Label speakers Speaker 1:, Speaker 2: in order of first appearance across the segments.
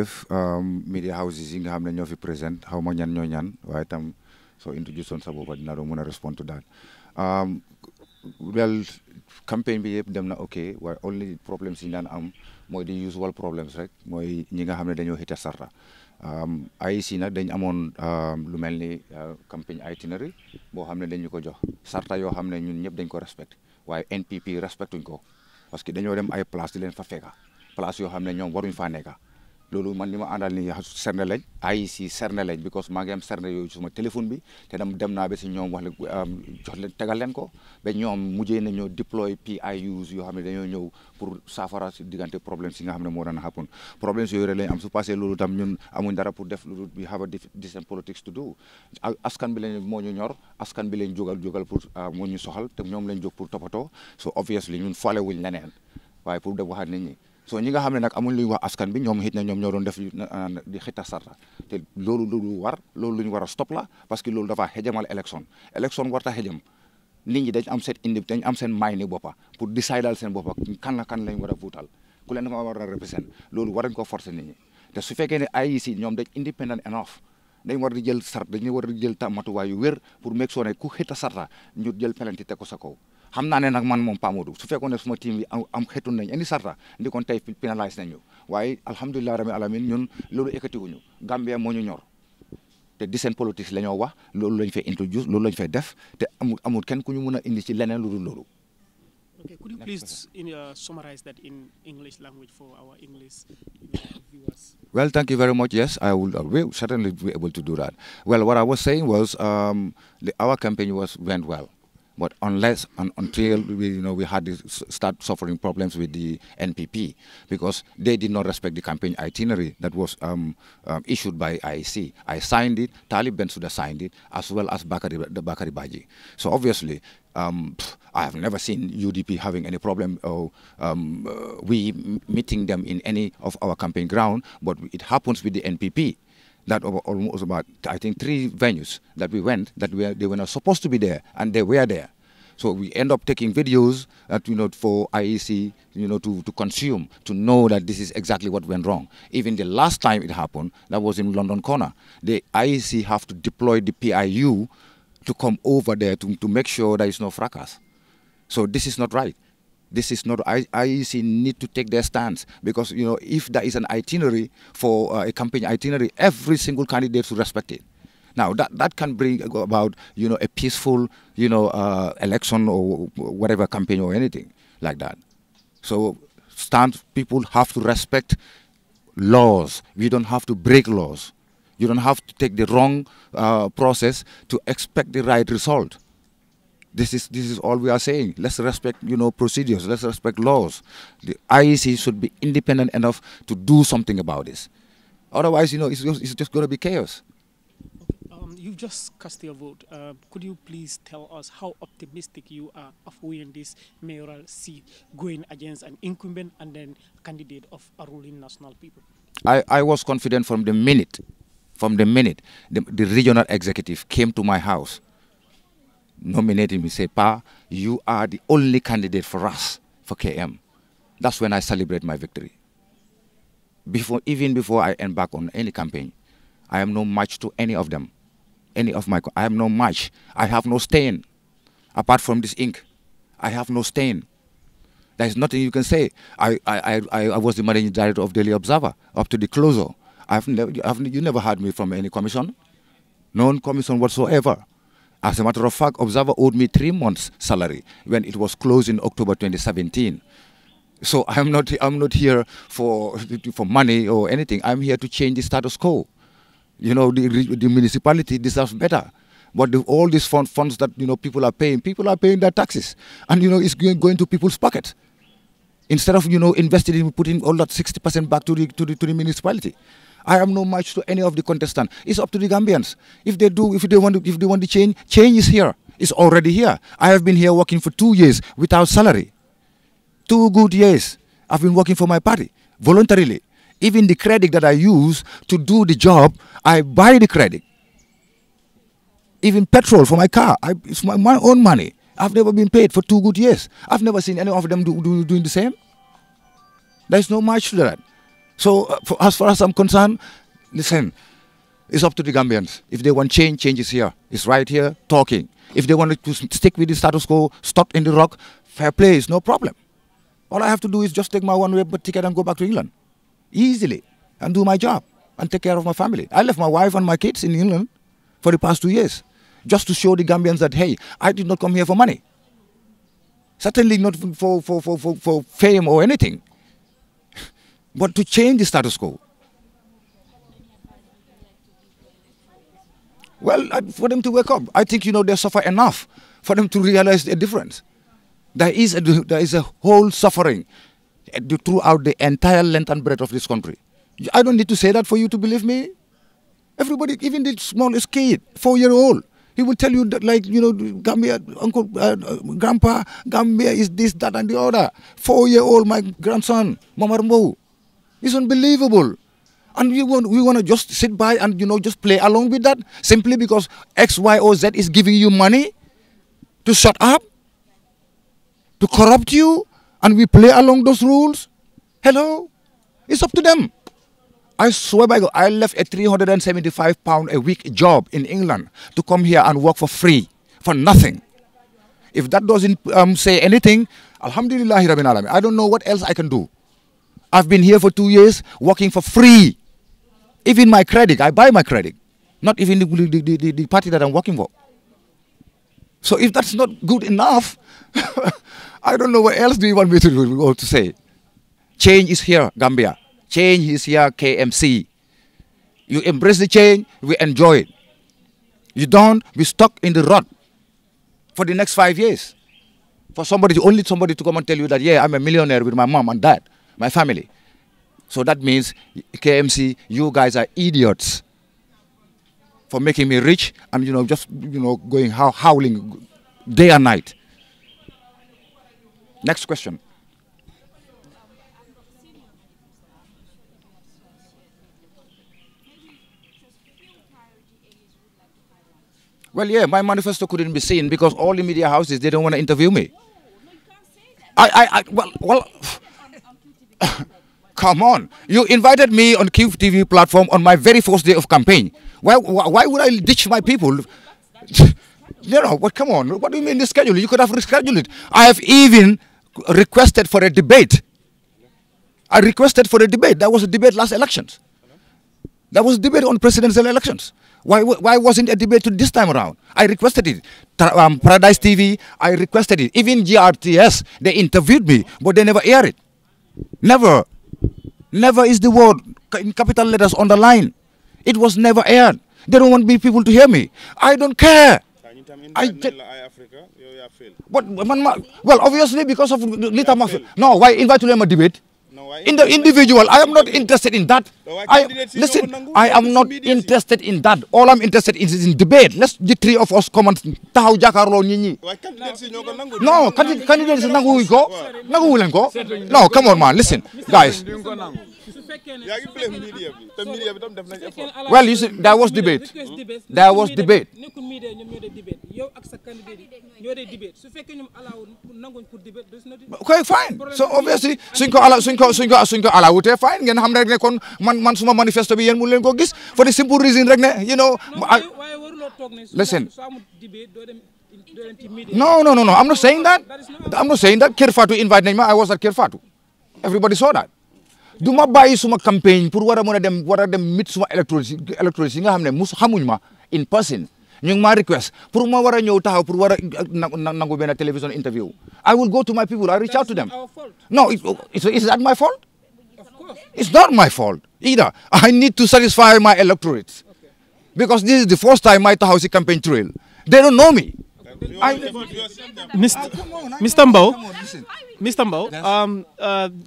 Speaker 1: jërëjëf media houses yi nga xam ne ñoo fi présent xaw ma ñan ñoo ñan waaye tam soo introduce woon sa bopp dina doon mën a respond to that. Well, campaign bi yëpp dem na ok waaye only problems yi daan am mooy di usual problems rek mooy ñi nga xam ne dañoo hita sarta IEC nag dañ amoon lu mel ni campagne itinerary boo xam ne dañu ko jox sarta yoo xam ne ñun ñëpp dañ ko respect waaye NPP respectuñ ko parce que dañoo dem ay place di leen fa fekka place yoo xam ne ñoom waruñ faa nekka loolu man li ma àndal ni serne lañ IEC serne lañ because maa ngi am serne yooyu suma téléphone bi te dem naa ba si ñoom wax jox leen tegal leen ko ba ñoom mujjee nañoo deploy PIUs yoo xam ne dañoo ñëw pour saafara si diggante problème si nga xam ne moo daan happen problème yooyu rek lañ am su passé loolu tam ñun amuñ dara pour def loolu we have a different politics to do askan bi lañ moo ñu ñor askan bi lañ jógal pour moo ñu soxal te ñoom lañ jóg pour toppatoo so obviously ñun faale wuñ leneen waaye pour def waxaat nit ñi so ñi nga xam ne nag amuñ luy wax askan bi ñoom xit na ñoom ñoo doon def di xita sarta te loolu lu loolu lu ñu war a stop la parce que loolu dafa xejamal élection warta xejam nit ñi dañ am seen dañ am seen may ni boppa pour décider seen boppa kan lañ war a votal ku leen fa war a represent loolu war nañ ko forcer nit ñi te su fekkee ne IEC ñoom dañ independent enough dañ war di jël dañu war di jël matuwaay yu wér pour make sure ne ku xita sarta ñu jël penalty teg ko sa kaw xam naa ne nag man moom Pa Modou su fekkoon ne suma team bi am xetun nañ indi sarta ndi kon tey pénalise nañu waaye alhamdulilah rabbil alamin ñun loolu ekkatiwuñu Gambia moo ñu ñor te di seen politique la ñoo wax loolu lañ fay introduce loolu lañ fay def te amul kenn ku ñu mën a indi ci leneen lu dul loolu.
Speaker 2: Okay, could you please summarize that in English language for our English viewers?
Speaker 1: Well, thank you very much. Yes, I will certainly be able to do that. Well, what I was saying was our campaign went well. But until we had to start suffering problems with the NPP because they did not respect the campaign itinerary that was issued by IEC. I signed it, Talib Bensouda signed it, as well as Bakari Baji. So obviously, I have never seen UDP having any problem or we meeting them in any of our campaign ground, but it happens with the NPP. That almost about, I think, 3 venues that we went that they were not supposed to be there, and they were there. So we end up taking videos, for IEC, to consume, to know that this is exactly what went wrong. Even the last time it happened, that was in London Corner. The IEC have to deploy the PIU to come over there to make sure there is no fracas. So this is not right. This is not, IEC need to take their stance because, if there is an itinerary for a campaign itinerary, every single candidate should respect it. Now, that can bring about, a peaceful, election or whatever campaign or anything like that. So, people have to respect laws. We don't have to break laws. You don't have to take the wrong process to expect the right result. This is all we are saying. Let's respect, procedures. Let's respect laws. The IEC should be independent enough to do something about this. Otherwise, it's just going to be chaos.
Speaker 2: You've just cast your vote. Could you please tell us how optimistic you are of winning this mayoral seat, going against an incumbent and then candidate of a ruling national people?
Speaker 1: I was confident from the minute, the regional executive came to my house, nominated me, say, Pa, you are the only candidate for us, for KM. That's when I celebrate my victory. Even before I embark on any campaign, I am no match to any of them. I am no match. I have no stain. Apart from this ink, I have no stain. There is nothing you can say. I was the managing director of Daily Observer up to the closure. You never heard me from any commission. No commission whatsoever. As a matter of fact, Observer owed me 3 months' salary when it was closed in October 2017. So I'm not here for money or anything. I'm here to change the status quo. The municipality deserves better. But all these funds that people are paying their taxes, and it's going to people's pockets instead of investing in putting all that 60% back to the municipality. I am no match to any of the contestants. It's up to the Gambians. If they want to change is here. It's already here. I have been here working for 2 years without salary. 2 good years. I've been working for my party voluntarily. Even the credit that I use to do the job, I buy the credit. Even petrol for my car, it's my own money. I've never been paid for 2 good years. I've never seen any of them doing the same. There's no match to that. So as far as I'm concerned, listen, it's up to the Gambians. If they want change, change is here. It's right here, talking. If they want to stick with the status quo, stuck in the rock, fair play is no problem. All I have to do is just take my one-way ticket and go back to England easily and do my job and take care of my family. I left my wife and my kids in England for the past 2 years just to show the Gambians that, hey, I did not come here for money. Certainly not for fame or anything, but to change the status quo. Well, for them to wake up, I think, they suffer enough for them to realize the difference. There is a whole suffering throughout the entire length and breadth of this country. I don't need to say that for you to believe me. Everybody, even the smallest kid, 4-year-old, he will tell you that, like, Gambia, uncle, grandpa, Gambia is this, that, and the other. 4-year-old, my grandson, Modou Mbowe. It's unbelievable. And we want to just sit by and, just play along with that simply because X, Y, or Z is giving you money to shut up, to corrupt you, and we play along those rules. Hello? It's up to them. I swear by God, I left a £375 a week job in England to come here and work for free, for nothing. If that doesn't say anything, alhamdulillah, Rabbil Alamin, I don't know what else I can do. I've been here for 2 years working for free. Even my credit, I buy my credit. Not even the party that I'm working for. So if that's not good enough, I don't know what else do you want me to do or to say. Change is here, Gambia. Change is here, KMC. You embrace the change, we enjoy it. You don't, we stuck in the rut for the next 5 years. For somebody to come and tell you that, yeah, I'm a millionaire with my mom and dad, my family. So that means, KMC, you guys are idiots for making me rich and, just, going howling day and night. Next question. Well, yeah, my manifesto couldn't be seen because all the media houses, they don't want to interview me. Well, come on. You invited me on QTV platform on my very first day of campaign. Why would I ditch my people? Come on. What do you mean the schedule? You could have rescheduled it. I have even requested for a debate. I requested for a debate. There was a debate last elections. There was a debate on presidential elections. Why wasn't a debate this time around? I requested it. Paradise TV, I requested it. Even GRTS, they interviewed me, but they never aired it. Never. Never is the word in capital letters on the line. It was never aired. They don't want people to hear me. I don't care. Well, obviously because of Lita Mafia. No, why invite them a debate? In the individual, I am not interested in that. Listen, I am not interested in that. All I'm interested in is in debate. Let's the three of us come and tahaw jakarlo nit ñi. No, candidates nangu ko. Nangu len ko. No, come on man, listen. Guys. Well, you see, there was debate. There was debate. Okay, fine. So obviously, sunko alawute fine. Ngeen xam rek ne kon man suma manifesto bi yeen mu leen ko gis for the simple reason rek ne, listen. No. I'm not saying that. I'm not saying that. Kerr Fatou invited me. I was at Kerr Fatou. Everybody saw that. Duma bàyyi suma campaign pour war a dem meet suma electorate yi nga xam ne xamuñ ma in person. ñu ngi ma request pour ma war a ñëw taxaw pour war a nangu benn television interview. I will go to my people. I reach out to them. No, is that my fault? Of course. It's not my fault either. I need to satisfy my electorate because this is the first time my taxaw si campaign trail. They don't know me.
Speaker 2: Mr. Mbowe,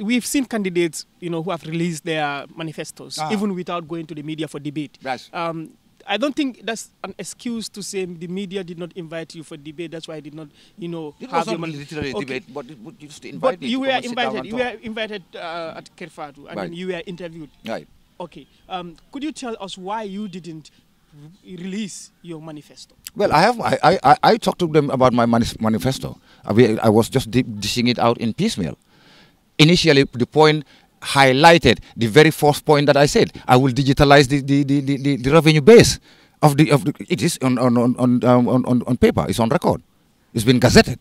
Speaker 2: we've seen candidates, who have released their manifestos, even without going to the media for debate.
Speaker 1: Yes.
Speaker 2: I don't think that's an excuse to say the media did not invite you for debate. That's why I did not,
Speaker 1: it
Speaker 2: have
Speaker 1: was not literally debate, but just invited.
Speaker 2: But you were invited. You were invited at Kerr Fatou, and then you were interviewed.
Speaker 1: Right.
Speaker 2: Okay. Could you tell us why you didn't release your manifesto?
Speaker 1: Well, I talked to them about my manifesto. I was just dishing it out in piecemeal. Initially, the point highlighted the very first point that I said. I will digitalize the revenue base of the it is on paper. It's on record. It's been gazetted.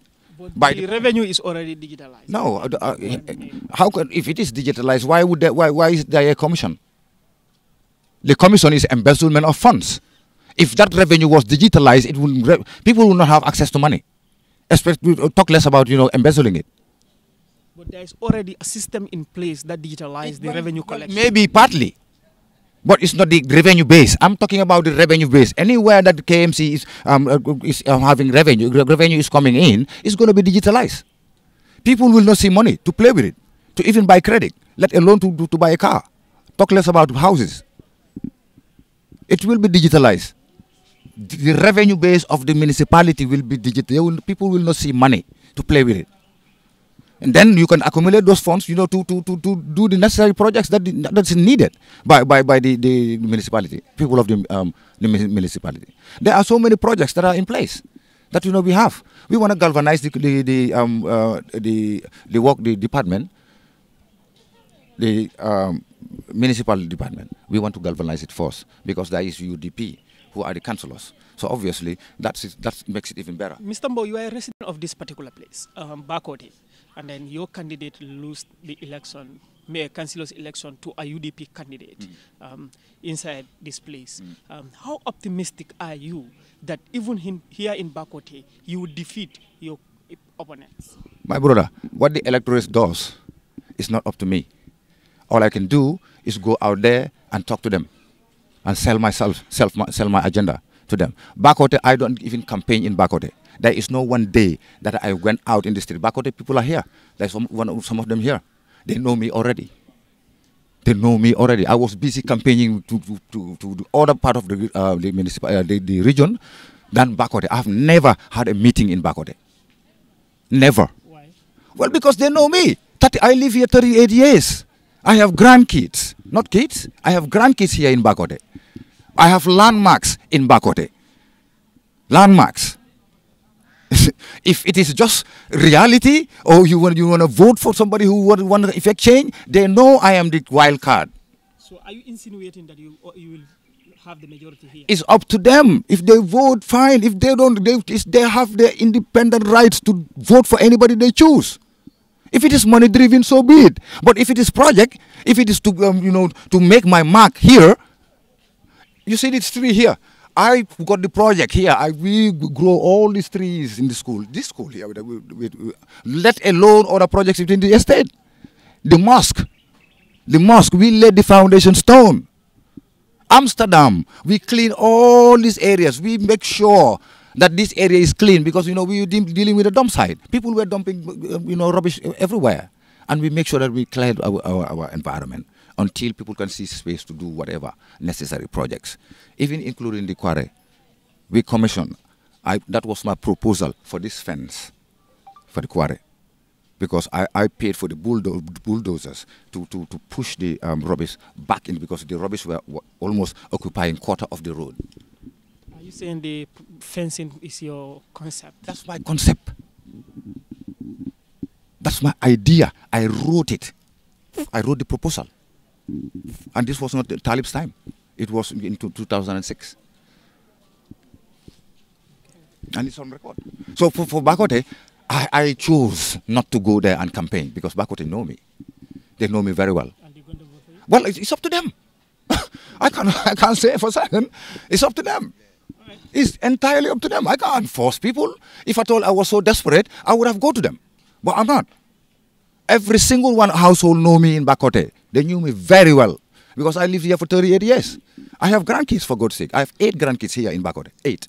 Speaker 2: But the revenue is already digitalized.
Speaker 1: No, how can, if it is digitalized, why is there a commission? The commission is embezzlement of funds. If that revenue was digitalized, it would people will not have access to money. Especially talk less about embezzling it.
Speaker 2: But there is already a system in place that digitalizes the revenue collection.
Speaker 1: Maybe partly, but it's not the revenue base. I'm talking about the revenue base. Anywhere that the KMC is having revenue is coming in, it's going to be digitalized. People will not see money to play with it, to even buy credit, let alone to buy a car. Talk less about houses. It will be digitalized. The revenue base of the municipality will be digital. People will not see money to play with it. And then you can accumulate those funds, to do the necessary projects that's needed by the municipality, people of the municipality. There are so many projects that are in place that we have. We want to galvanize the department, the municipal department. We want to galvanize it first because there is UDP who are the councillors. So obviously that makes it even better.
Speaker 2: Mr. Mbowe, you are a resident of this particular place, Bakoteh, and then your candidate lost the election, mayor councillor's election, to a UDP candidate inside this place. How optimistic are you that even here in Bakoteh you will defeat your opponents?
Speaker 1: My brother, what the electorate does is not up to me. All I can do is go out there and talk to them and sell my agenda to them. Bakoteh, I don't even campaign in Bakoteh. There is no one day that I went out in the street. Bakoteh people are here. There's some of them here. They know me already. They know me already. I was busy campaigning to the other part of the region than Bakoteh. I've never had a meeting in Bakoteh. Never.
Speaker 2: Why?
Speaker 1: Well, because they know me. I live here 38 years. I have grandkids. Not kids. I have grandkids here in Bakoteh. I have landmarks in Bakoteh. Landmarks. If it is just reality, or you want to vote for somebody who want to effect change, they know I am the wild card.
Speaker 2: So are you insinuating that you will have the majority here?
Speaker 1: It's up to them. If they vote, fine. If they don't, they have their independent rights to vote for anybody they choose. If it is money driven, so be it. But if it is project, if it is to to make my mark here, you see this tree here. I got the project here. We grow all these trees in the school. This school here, let alone other projects within the estate. The mosque, we laid the foundation stone. Amsterdam, we clean all these areas. We make sure that this area is clean because we were dealing with a dump site. People were dumping rubbish everywhere, and we make sure that we clear our environment until people can see space to do whatever necessary projects, even including the quarry. We commissioned. That was my proposal for this fence for the quarry, because I paid for the bulldozers to push the rubbish back in, because the rubbish were almost occupying quarter of the road.
Speaker 2: Are you saying the fencing is your concept?
Speaker 1: That's my concept. That's my idea. I wrote it. I wrote the proposal. And this was not Talib's time. It was in 2006. And it's on record. So for Bakoteh, I chose not to go there and campaign because Bakoteh know me. They know me very well.
Speaker 2: And they're going to vote for you?
Speaker 1: Well, it's up to them. I can't say for certain. It's up to them.
Speaker 2: Right.
Speaker 1: It's entirely up to them. I can't force people. If at all I was so desperate, I would have gone to them. But I'm not. Every single one household know me in Bakoteh. They knew me very well because I lived here for 38 years. I have grandkids, for God's sake. I have 8 grandkids here in Bakoteh. 8.